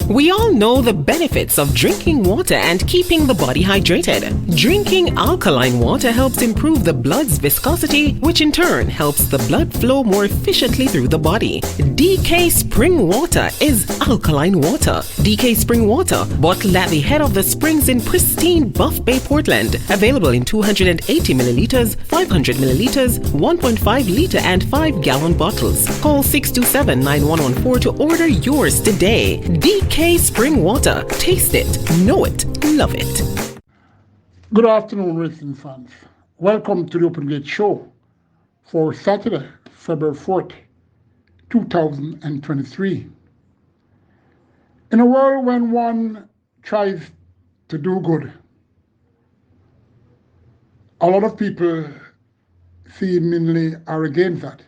We all know the benefits of drinking water and keeping the body hydrated. Drinking alkaline water helps improve the blood's viscosity, which in turn helps the blood flow more efficiently through the body. DK Spring Water is alkaline water. DK Spring Water, bottled at the head of the springs in pristine Buff Bay, Portland. Available in 280 milliliters, 500 milliliters, 1.5 liter and 5-gallon bottles. Call 627-9114 to order yours today. DK Spring Water. Taste it, know it, love it. Good afternoon, racing fans. Welcome to the Open Gate Show for Saturday, February 4th, 2023. In a world when one tries to do good, a lot of people seemingly are against that.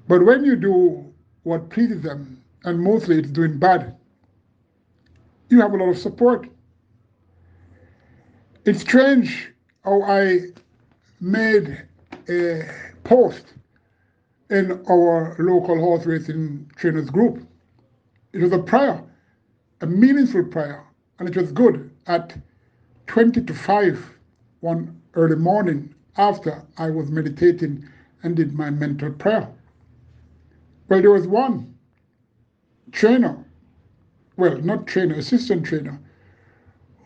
But when you do what pleases them, and mostly it's doing bad, you have a lot of support. It's strange how I made a post in our local horse racing trainers group. It was a prayer, a meaningful prayer, and it was good at 20 to 5 one early morning after I was meditating and did my mental prayer. Well, there was one trainer, well, not trainer, assistant trainer,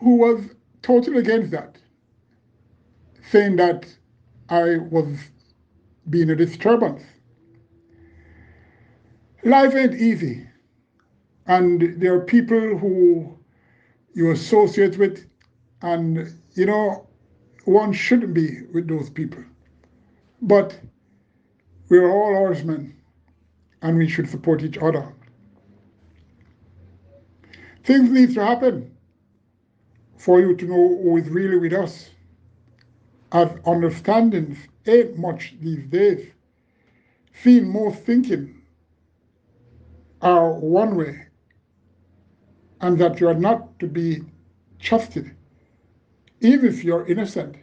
who was totally against that, saying that I was being a disturbance. Life ain't easy, and there are people who you associate with, and one shouldn't be with those people. But we're all horsemen, and we should support each other. Things need to happen for you to know who is really with us. As understandings ain't much these days. Seeing most thinking are one way, and that you are not to be trusted, even if you're innocent,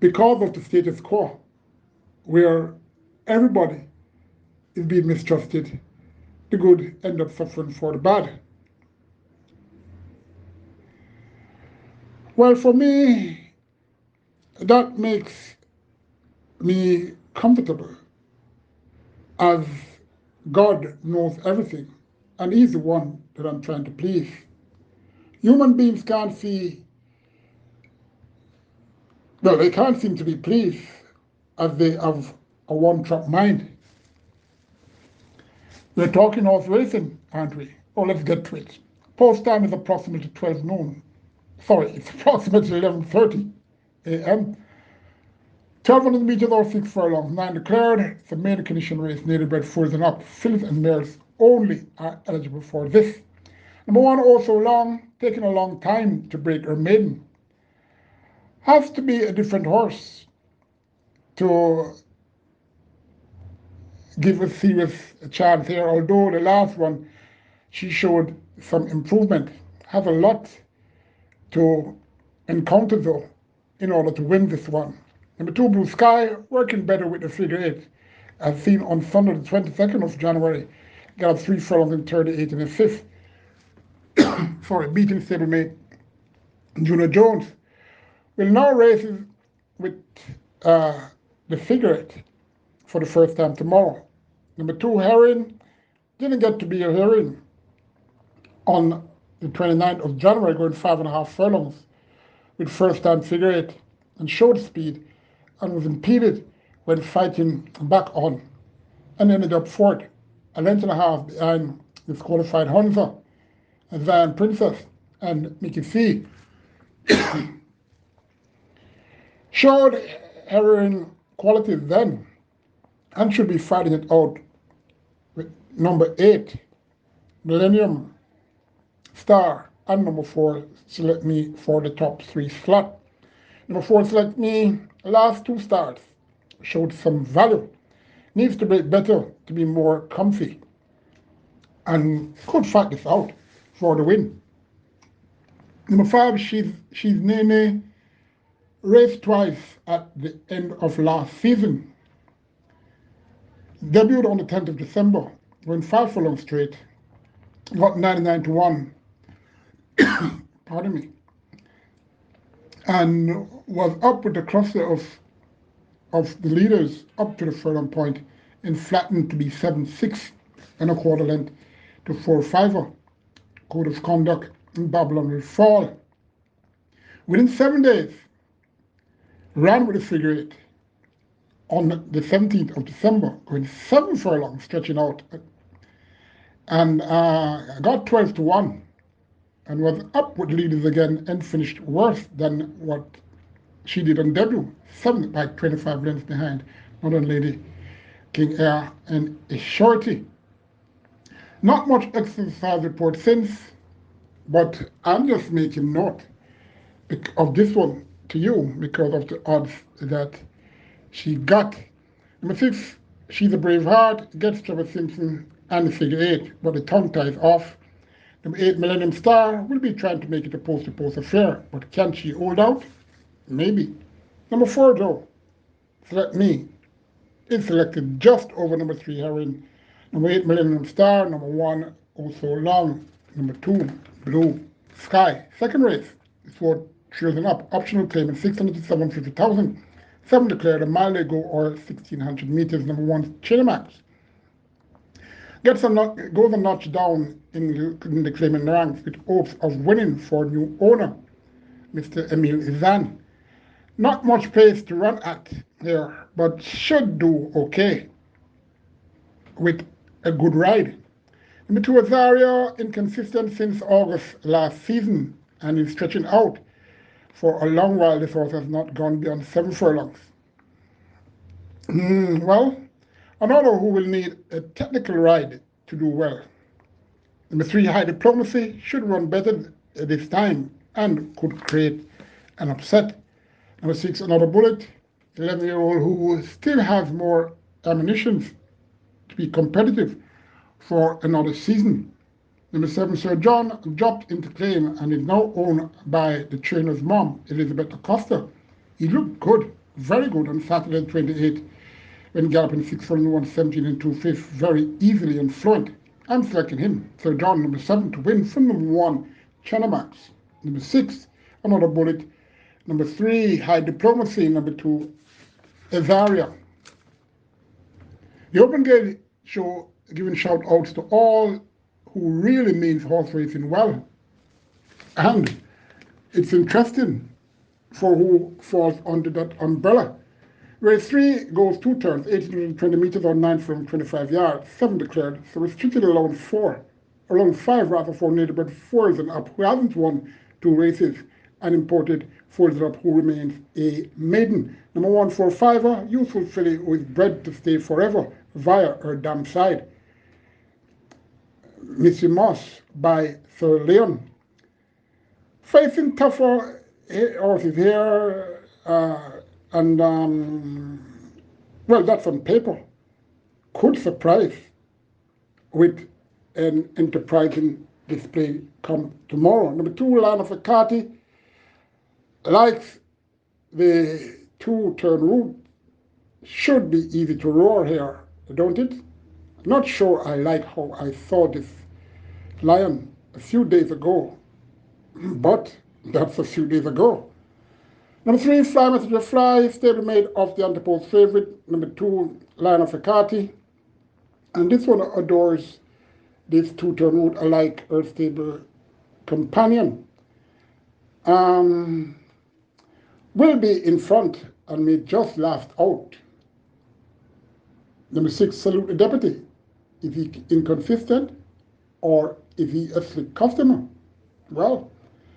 because of the status quo, where everybody is being mistrusted. The good end up suffering for the bad. Well, for me, that makes me comfortable, as God knows everything, and He's the one that I'm trying to please. Human beings can't see, well, they can't seem to be pleased, as they have a one-track mind. We're talking horse racing, aren't we? Oh, let's get to it. Post time is approximately 12 noon. Sorry, it's approximately 11:30 a.m. 1,200 meters or 6 furlongs, 9 declared. It's a main condition race, native bred foals and up. Fillies and mares only are eligible for this. Number one, also long, taking a long time to break her maiden. Has to be a different horse to give a serious chance here, although the last one, she showed some improvement. Has a lot to encounter though in order to win this one. Number 2, Blue Sky, working better with the figure 8, as seen on Sunday the 22nd of January. Got up 3 furlongs in 38 and a 5th. Sorry, beating stablemate Juno Jones. Will now race with the figure 8 for the first time tomorrow. Number 2, Heron, didn't get to be a Heron on the 29th of January, going 5.5 furlongs with first-time figure 8 and showed speed, and was impeded when fighting back on, and ended up 4th, a length and a half behind disqualified Hunza, Zion Princess, and Mickey C. Showed heroin qualities then, and should be fighting it out with number 8, Millennium Star, and number 4, Select Me for the top 3 slot. Number 4, Select Me, last 2 starts, showed some value. Needs to break better to be more comfy, and could fight this out for the win. Number 5, She's Nene, raced twice at the end of last season. Debuted on the 10th of December, went 5 furlongs straight, got 99 to 1, pardon me, and was up with the cluster of the leaders up to the furlong point and flattened to be 7-6 and a quarter length to 4-5. Code of conduct in Babylon will fall. Within 7 days, ran with the figure 8 on the 17th of December, going 7 furlongs, stretching out, and got 12 to 1 and was up with leaders again and finished worse than what she did on debut, 7 by 25 lengths behind Northern Lady, King Air, and a shorty. Not much exercise report since, but I'm just making note of this one to you because of the odds that she got. Number 6, She's a Brave Heart, gets Trevor Simpson and the figure 8, but the tongue tie is off. Number 8, Millennium Star, will be trying to make it a post-to-post affair, but can she hold out? Maybe. Number 4, though, Select Me, is selected just over number 3, Heroin. Number 8, Millennium Star. Number 1, Oh So Long. Number 2, Blue Sky. Second race, it's for Thrills and Up. Optional claimant 600 to 750,000. 7 declared a mile ago or 1,600 meters. Number 1, Caymanas goes a notch down in the claimant ranks with hopes of winning for new owner, Mr. Emil Izan. Not much pace to run at here, but should do okay with a good ride. Number 2, Azaria, inconsistent since August last season and is stretching out for a long while. This horse has not gone beyond 7 furlongs. Well, another who will need a technical ride to do well. Number 3, High Diplomacy, should run better this time and could create an upset. Number 6, Another Bullet, 11-year-old who still has more ammunition to be competitive for another season. Number 7, Sir John, dropped into claim and is now owned by the trainer's mom, Elizabeth Acosta. He looked good, very good on Saturday 28 when galloping 6 furlong 117 and 2/5 very easily and fluent. I'm selecting him, Sir John, number 7, to win from number 1, Caymanas. Number 6, Another Bullet. Number 3, High Diplomacy. Number 2, Azaria. The Open Gate Show giving shout outs to all who really means horse racing well. And it's interesting for who falls under that umbrella. Race 3 goes 2 turns, 820 meters or 9 from 25 yards, 7 declared, so restricted allowance 5 rather for native-bred 4s and up, who hasn't won 2 races, and imported 4s and up, who remains a maiden. Number 1, 4-5er, useful filly who is bred to stay forever via her dam side. Missy Moss by Sir Leon. Facing tougher horses here, and well, that's on paper. Could surprise with an enterprising display come tomorrow. Number 2, Line of Akati, likes the 2-turn route. Should be easy to roar here, don't it? Not sure I like how I saw this lion a few days ago, but that's a few days ago. Number 3, Fly Messenger Fly, stablemate of the Antipode's favorite. Number 2, Lion of Akati. And this one adores this 2-turn route alike her stable companion. Will be in front and may just last out. Number 6, Salute the Deputy. Is he inconsistent or is he a slick customer? Well,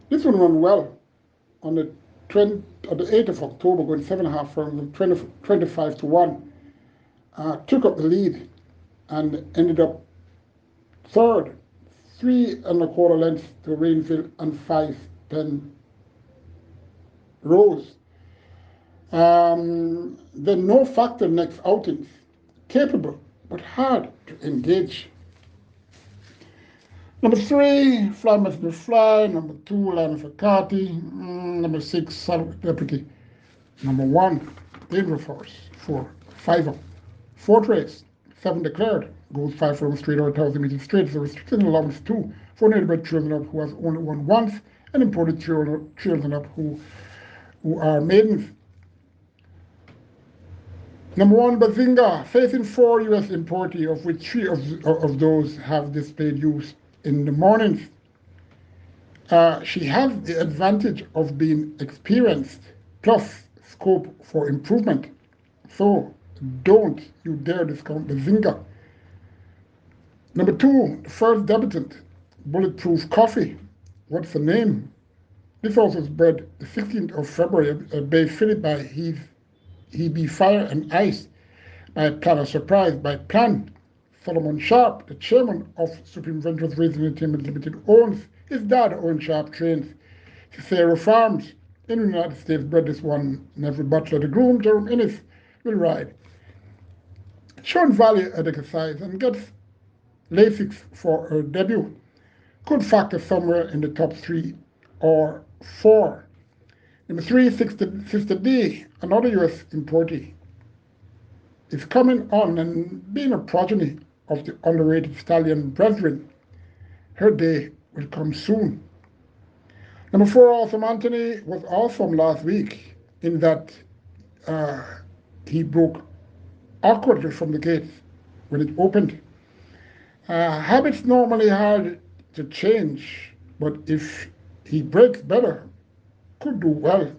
this one ran well on the 8th of October, going 7.5 from 25 to 1. Took up the lead and ended up third, 3 1/4 lengths to Rainville and 5 Rose. Then no factor next outings. Capable, but hard to engage. Number 3, Fly Messenger Fly. Number 2, Line of Akati. Number 6, Salute Deputy. Number 1, Dangerous Horse, 4-5. Fourth race, 7 declared, goes 5 furlongs straight or 1,000 meters straight. The restricted allowance 2 for native-bred trails and up who has only won once, and imported trails and up who are maidens. Number 1, Bazinga, facing 4 U.S. importee, of which 3 of those have displayed use in the mornings. She has the advantage of being experienced, plus scope for improvement. So don't you dare discount Bazinga. Number 2, the first debutant, Bulletproof Coffee. What's the name? This horse was bred the 16th of February at Bay Philip by He Be Fire and Ice, by Plan of Surprise, by Plan. Solomon Sharp, the chairman of Supreme Ventures Racing Entertainment Limited, owns. His dad, Owen Sharp, trains Cicero Farms in the United States, bred this one. Neville Butler, the groom, Jerome Innes, will ride. Shown value at exercise and gets Lasix for her debut. Could factor somewhere in the top 3 or 4. Number 3, Sister D, another U.S. importee, is coming on and being a progeny of the underrated stallion brethren. Her day will come soon. Number 4, Awesome Anthony, was awesome last week in that he broke awkwardly from the gates when it opened. Habits normally hard to change, but if he breaks better, could do well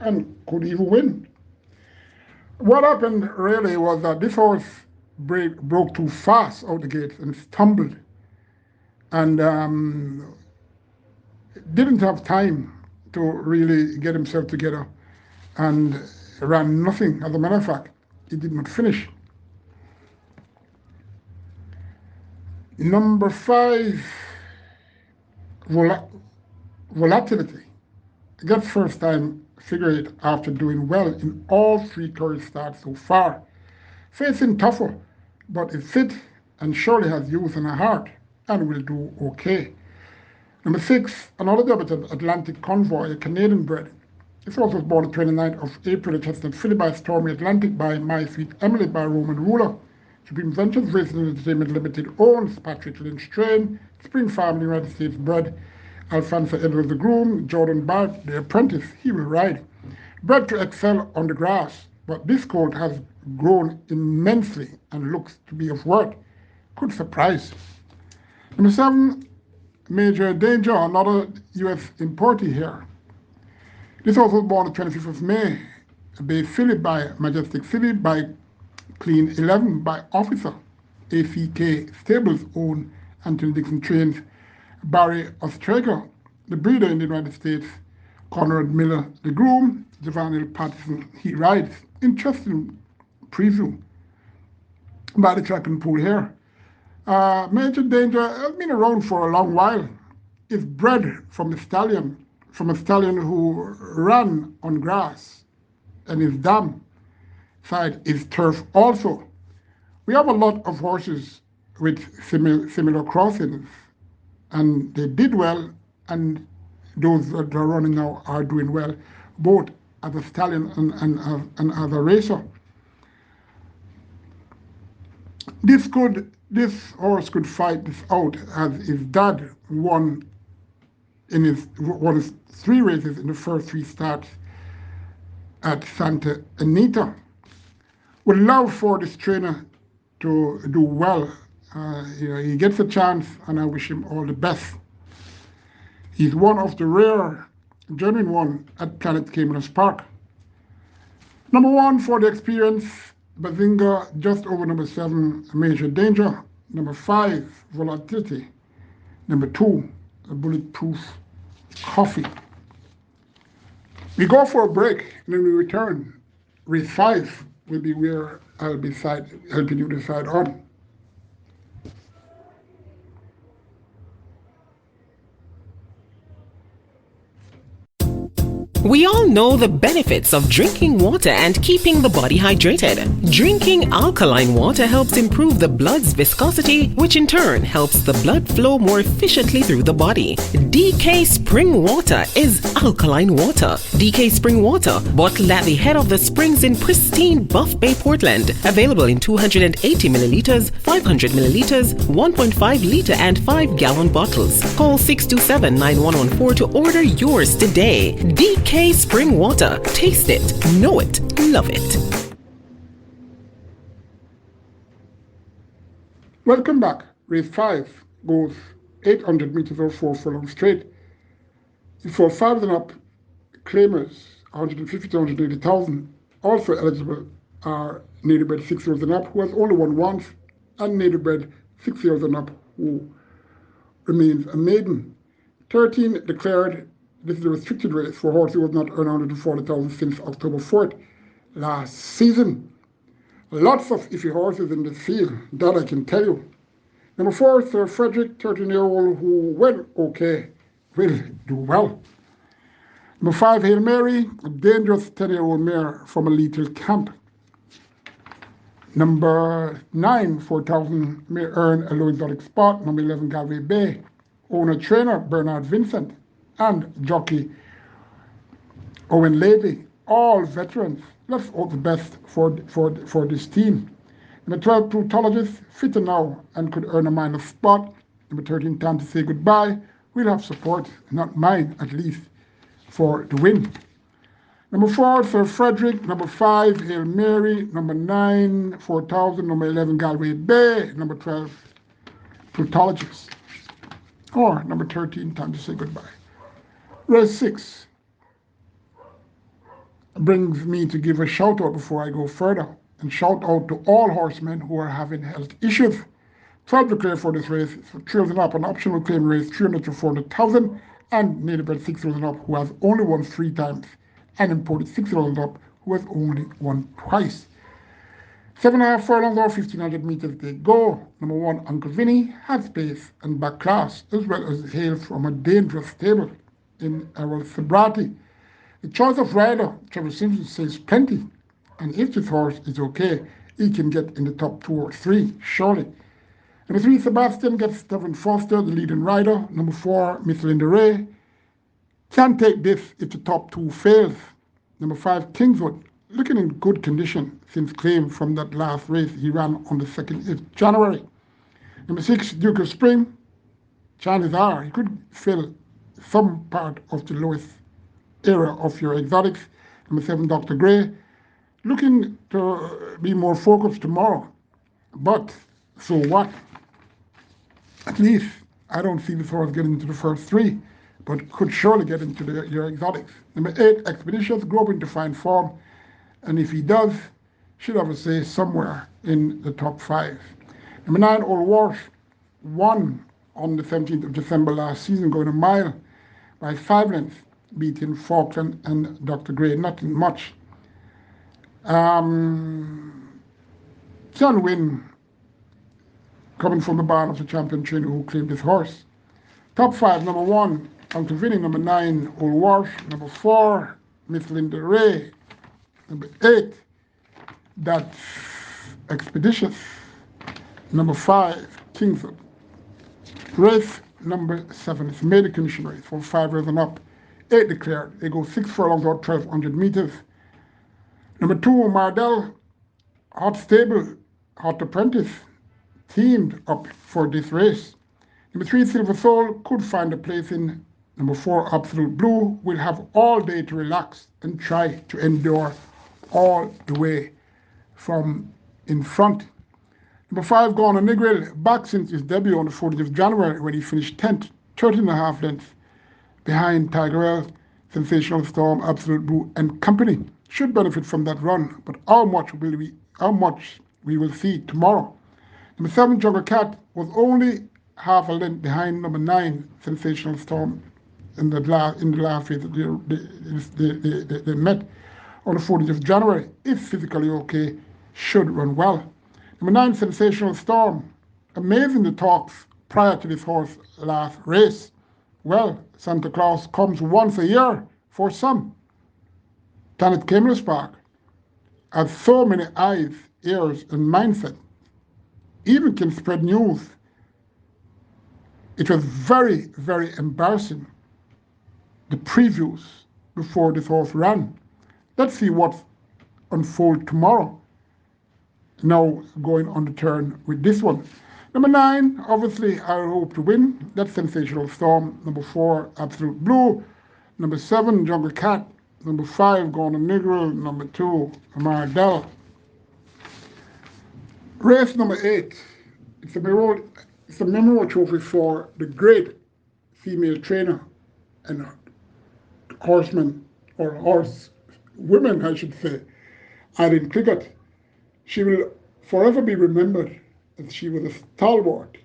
and could even win. What happened really was that this horse broke too fast out the gates and stumbled, and didn't have time to really get himself together, and ran nothing. As a matter of fact, he did not finish. Number 5, Volatility. Gets first time figure 8 after doing well in all 3 current starts so far. Facing tougher, but is fit and surely has youth and a heart and will do okay. Number 6, another debutant, Atlantic Convoy, a Canadian bred. This horse was born the 29th of April at Chestnut Philly by Stormy Atlantic by My Sweet Emily by Roman Ruler. Supreme Ventures Racing Entertainment Limited owns Patrick Lynch Train, Spring Family United States bred. Alfonso Edwards the groom, Jordan Bart the apprentice, he will ride. Bred to excel on the grass, but this colt has grown immensely and looks to be of worth. Could surprise. Number 7, Major Danger, another U.S. importee here. This horse was born the 25th of May, Bay Philly by Majestic City by Clean 11 by Officer. ACK Stables own Anthony Dixon trains Barry Ostrager, the breeder in the United States. Conrad Miller, the groom. Javaniel Patterson, he rides. Interesting preview by the track and pool here. Major Danger has been around for a long while. Is bred from a stallion who ran on grass, and his dam side is turf also. We have a lot of horses with similar crossings, and they did well, and those that are running now are doing well, both as a stallion and as a racer. This horse could fight this out, as his dad won his 3 races in the first 3 starts at Santa Anita. Would love for this trainer to do well. He gets a chance, and I wish him all the best. He's one of the rare genuine one at Planet Caymanas Park. Number 1 for the experience, Bazinga, just over number 7, Major Danger. Number 5, Volatility. Number 2, Bulletproof Coffee. We go for a break, and then we return. Race 5 will be where I'll be helping you decide on. We all know the benefits of drinking water and keeping the body hydrated. Drinking alkaline water helps improve the blood's viscosity, which in turn helps the blood flow more efficiently through the body. DK Spring Water is alkaline water. DK Spring Water, bottled at the head of the springs in pristine Buff Bay, Portland. Available in 280 milliliters, 500 milliliters, 1.5 liter and 5-gallon bottles. Call 627-9114 to order yours today. DK Spring Water. Taste it, know it, love it. Welcome back. Race 5 goes 800 meters or 4 furlongs straight. For 5 and up, claimers 150 to 180,000. Also eligible are native bred 6 years and up, who has only won once, and native bred 6 years and up, who remains a maiden. 13 declared. This is a restricted race for horses who have not earned 140,000 since October 4th last season. Lots of iffy horses in this field, that I can tell you. Number 4, Sir Frederick, 13-year-old, who, when okay, will do well. Number 5, Hail Mary, a dangerous 10-year-old mare from a lethal camp. Number 9, 4,000, may earn a low exotic spot. Number 11, Galway Bay. Owner-trainer, Bernard Vincent. And jockey Owen Levy, all veterans. Let's hope the best for this team. Number 12, Prutologist, fitter now and could earn a minor spot. Number 13, Time to Say Goodbye. We'll have support, not mine at least, for the win. Number 4, Sir Frederick. Number 5, Hail Mary. Number 9, 4,000. Number 11, Galway Bay. Number 12, Prutologist. Or number 13, Time to Say Goodbye. Race 6 brings me to give a shout out before I go further, and shout out to all horsemen who are having health issues. 12 declared for this race, so 3 and up, an optional claim race 300 to 400,000, and native bred 6 and up, who has only won 3 times, and imported 6 and up, who has only won twice. 7.5 furlongs or 1,500 meters they go. Number 1, Uncle Vinny, has pace and back class, as well as hails from a dangerous stable in Errol Sobrati. The choice of rider, Trevor Simpson, says plenty, and if this horse is okay, he can get in the top 2 or 3, surely. Number 3, Sebastian gets Stephen Foster, the leading rider. Number 4, Miss Linda Ray, can take this if the top 2 fails. Number 5, Kingswood, looking in good condition since claim from that last race he ran on the 2nd of January. Number 6, Duke of Spring, chances are he could fill some part of the lowest era of your exotics. Number 7, Dr. Gray, looking to be more focused tomorrow. But so what? At least I don't see this horse getting into the first 3, but could surely get into your exotics. Number 8, Expeditious, growing to fine form, and if he does, should have a say somewhere in the top 5. Number 9, Old Walsh, won on the 17th of December last season, going a mile by 5 lengths, beating Falkland and Dr. Gray. Nothing much. Can win, coming from the barn of the champion trainer who claimed this horse. Top 5, number 1, Uncle Vinny. Number 9, Old Walsh. Number 4, Miss Linda Ray. Number 8, that's Expeditious. Number 5, Kingswood. Race number 7 is made a condition race for 5 years and up. 8 declared. They go 6 furlongs or 1,200 meters. Number 2, Mardell, hot stable, hot apprentice, teamed up for this race. Number 3, Silver Soul, could find a place in. Number 4, Absolute Blue, will have all day to relax and try to endure all the way from in front. Number 5, Gone and Negril, back since his debut on the 14th of January when he finished 10th, 13.5 lengths behind Tigerell, Sensational Storm, Absolute Blue, and company. Should benefit from that run, but how much we will see tomorrow. Number 7, Jogger Cat, was only half a length behind number 9, Sensational Storm, in the last race that they met on the 14th of January. If physically okay, should run well. Number 9, Sensational Storm. Amazing the talks prior to this horse last race. Well, Santa Claus comes once a year for some. stand at Caymanas Park, has so many eyes, ears, and mindset, even can spread news. It was very, very embarrassing, the previews before this horse ran. Let's see what unfolds tomorrow. Now going on the turn with this one. Number 9, obviously, I hope to win. That's Sensational Storm. Number 4, Absolute Blue. Number 7, Jungle Cat. Number 5, Gordon Negro. Number 2, Amardell. Race number 8. It's a memorial trophy for the great female trainer and horseman, or horse women, I should say, Irene Cricket. She will forever be remembered as she was a stalwart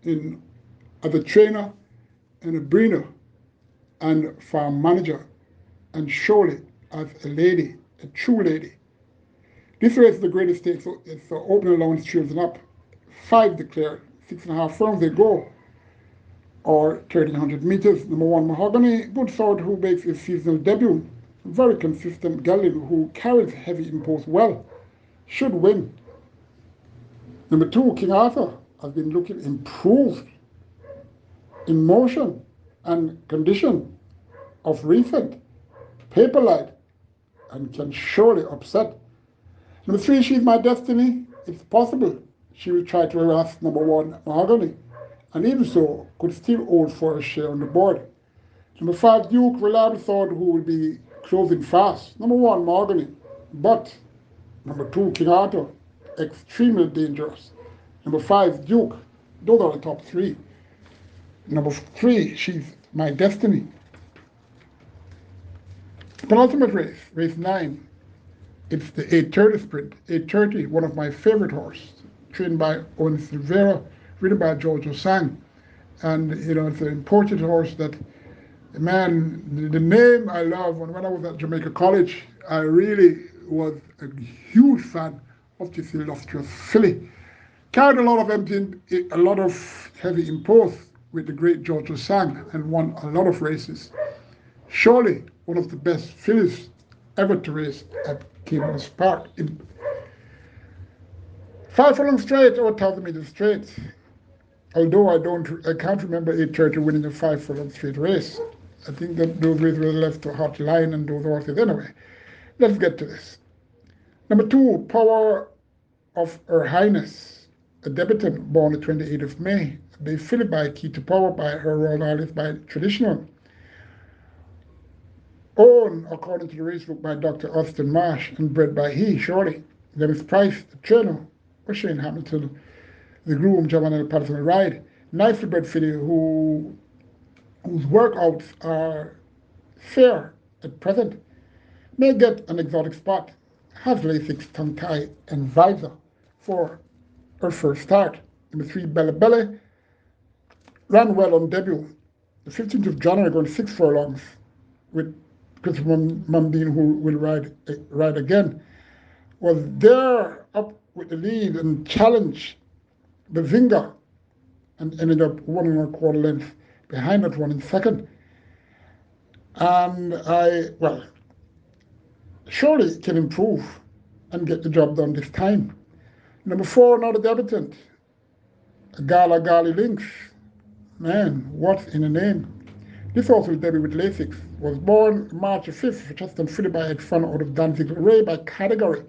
as a trainer and a breeder and farm manager, and surely as a lady, a true lady. This race is the greatest stakes, so it's the open allowance children up. 5 declared, 6.5 furlongs they go, or 1,300 meters. Number 1, Mahogany, good sort who makes his seasonal debut. Very consistent gelding who carries heavy impulse well. Should win. Number 2, King Arthur, has been looking improved in motion and condition of recent. Paper light, and can surely upset. Number 3, She's My Destiny. It's possible she will try to harass number 1, Mahogany, and even so could still hold for a share on the board. Number 5, Duke, reliable sort who will be closing fast. Number 1, Mahogany, but number 2, King Arthur, extremely dangerous. Number 5, Duke, those are the top 3. Number 3, She's My Destiny. Penultimate race, race 9. It's the 8:30 sprint. 8:30, one of my favorite horses, trained by Owen Silvera, ridden by George Osang. And, it's an important horse that, man, the name I love. When I was at Jamaica College, I really was a huge fan of this illustrious filly. Carried a lot of heavy impulse with the great George Osang and won a lot of races. Surely one of the best fillies ever to race at Caymanas Park. 5 furlong straight or 1,000 meters straight. Although I can't remember 8:30 winning a 5 furlong straight race. I think that those races were left to Hot Line and those horses anyway. Let's get to this. Number 2, Power of Her Highness, a debutant born the 28th of May. They filly by Key to Power by Her Royal Highness by Traditional. Owned, according to the racebook, by Dr. Austin Marsh and bred by he, surely. Then is Price, the trainer, or Shane Hamilton, the groom, Javanel Patterson ride. Nicely bred filly whose workouts are fair at present. May get an exotic spot. Has Lasix, tongue tie, and visor for her first start. Number 3, Bella Bella, ran well on debut. The 15th of January, going 6 furlongs with Christopher Mundine, who will ride again, was there up with the lead and challenged the Zinga and ended up 1.25 lengths behind that one in second. And surely can improve and get the job done this time. Number 4, another debutant, Gali Lynx. Man, what's in a name? This horse will debut with Lasix. Was born March 5th, just on filly by head front out of Danzig Ray by category.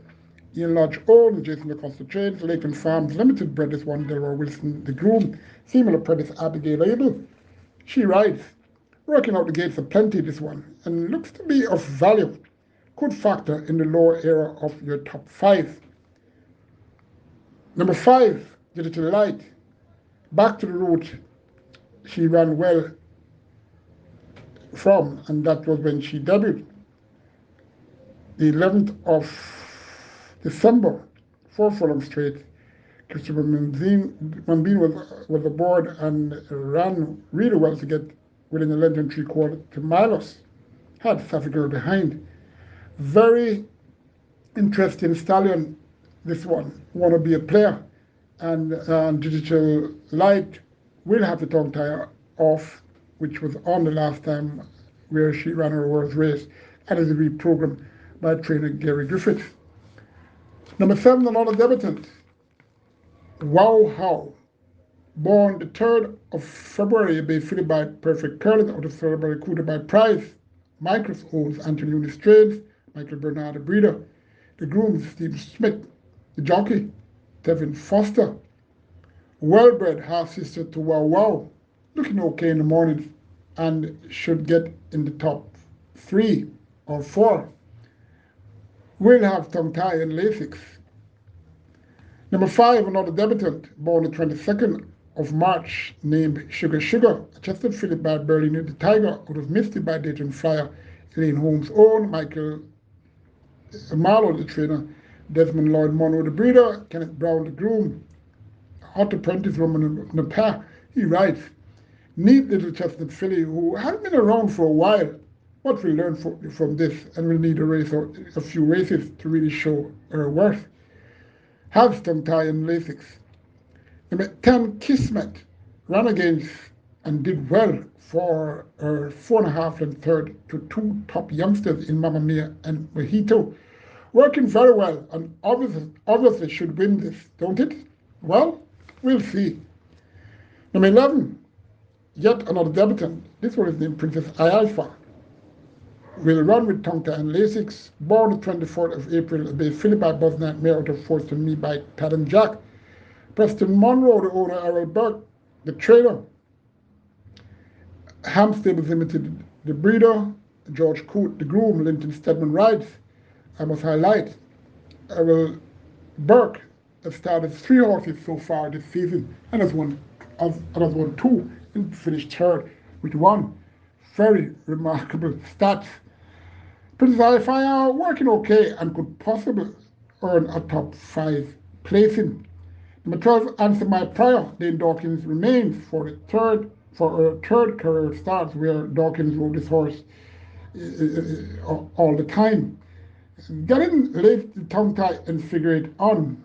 Ian Lodge owned, Jason DeCosta trains, Lakeland Farms Limited bred this one, Delroy Wilson the groom, female apprentice Abigail Abel. She rides, working out the gates of plenty this one, and looks to be of value. Could factor in the lower area of your top 5. Number 5, Digital Light. Back to the route she ran well from, and that was when she debuted. The 11th of December, 4 furlong straight. Christopher Mundine was aboard and ran really well to get within a length and 3/4 to Milos. Had Sassy Girl behind. Very interesting stallion, this one. Want to be a player. And Digital Light will have the tongue tie off, which was on the last time where she ran her worst race, and is reprogrammed by trainer Gary Griffith. Number 7, another debutant, Wow How. Born the 3rd of February, be fitted by Perfect Curling out of Thoroughbred, recruited by Price. Micros owns Anthony Unistrains, Michael Bernard the breeder. The grooms, Steve Smith. The jockey, Tevin Foster. Well-bred half-sister to Wow Wow. Looking okay in the mornings and should get in the top 3 or 4. Will have tongue tie and Lasix. Number 5, another debutant, born the 22nd of March, named Sugar Sugar, a Chester filly by Berlin the Tiger, out of Misty by Dayton Flyer, Elaine Holmes' own, Michael Marlowe the trainer, Desmond Lloyd Monroe the breeder, Kenneth Brown the groom, Hot Apprentice Roman Napa. He writes, neat little chestnut filly who hasn't been around for a while, but will learn from this and will need a race or a few races to really show her worth. Have tongue tie and Lasix. Number 10, Kismet, ran against and did well for her 4.5 and third to 2 top youngsters in Mamma Mia and Mojito. Working very well and obviously should win this, don't it? Well, we'll see. Number 11, yet another debutant. This one is named Princess Ialfa. Will run with tongue tie and Lasix. Born the 24th of April, be fillied by Buzz Nightmare out of Forced to Me by Tad and Jack. Preston Monroe, the owner, Errol Burke, the trainer. Ham Stables Limited, the breeder. George Coote, the groom. Linton Stedman rides. I must highlight, Errol Burke has started 3 horses so far this season and has won 2 and finished 3rd with 1. Very remarkable stats. Princess Ialfa are working okay and could possibly earn a top 5 placing. Number 12, Answer My Prayer. Dane Dawkins remains for her third career start, where Dawkins rode this horse all the time. Getting late the tongue tie and figure it on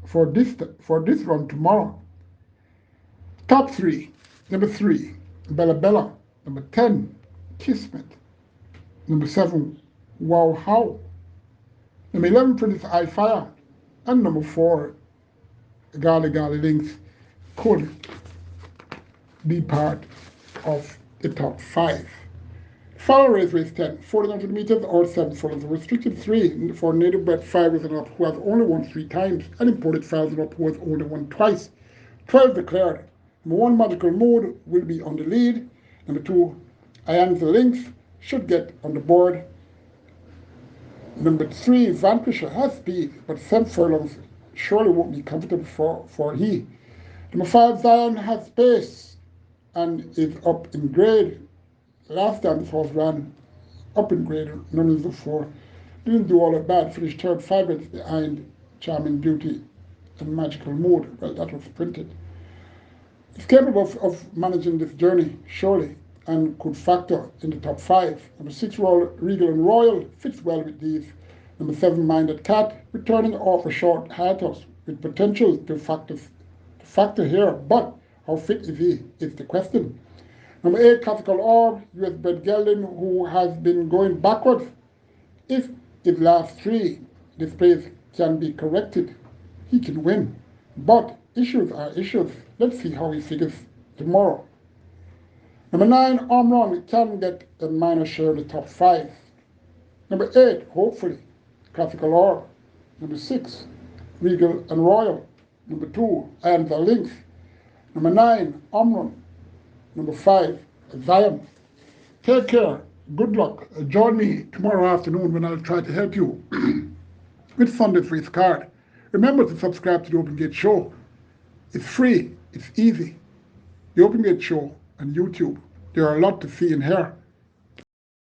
for this run tomorrow. Top 3. Number 3, Bella Bella. Number 10, Kismet. Number 7, Wow How. Number 11, Princess Ialfa. And number 4, Gali Gali Links could be part of the top 5. Follow race 10, 1400 meters or 7 furlongs. Restricted 3 for native bred 5 and up who has only won 3 times, and imported 5 and up who has only won twice. 12 declared. Number 1, Magical Mood will be on the lead. Number 2, Ianza Links should get on the board. Number 3, Vanquisher has speed, but 7 furlongs surely won't be comfortable for he. Number 5, Zion has pace and is up in grade. Last time this horse ran up in grade, none before. Didn't do all that bad, finished 3rd, 5 minutes behind Charming Beauty and Magical Mood. Well, that was printed. It's capable of managing this journey, surely, and could factor in the top 5. Number 6, Regal and Royal fits well with these. Number 7, Minded Cat, returning off a short hiatus with potential to factor here, but how fit is he is the question. Number 8, Classical Orb, US bred gelding who has been going backwards. If his last 3 displays can be corrected, he can win. But issues are issues. Let's see how he figures tomorrow. Number 9, Omron can get a minor share of the top 5. Number 8, hopefully, Classical Orb. Number 6, Regal and Royal. Number 2, and the Links. Number 9, Omron. Number 5, Zion. Take care. Good luck. Join me tomorrow afternoon when I'll try to help you with Sunday's race card. Remember to subscribe to the Open Gate Show. It's free. It's easy. The Open Gate Show on YouTube. There are a lot to see and hear.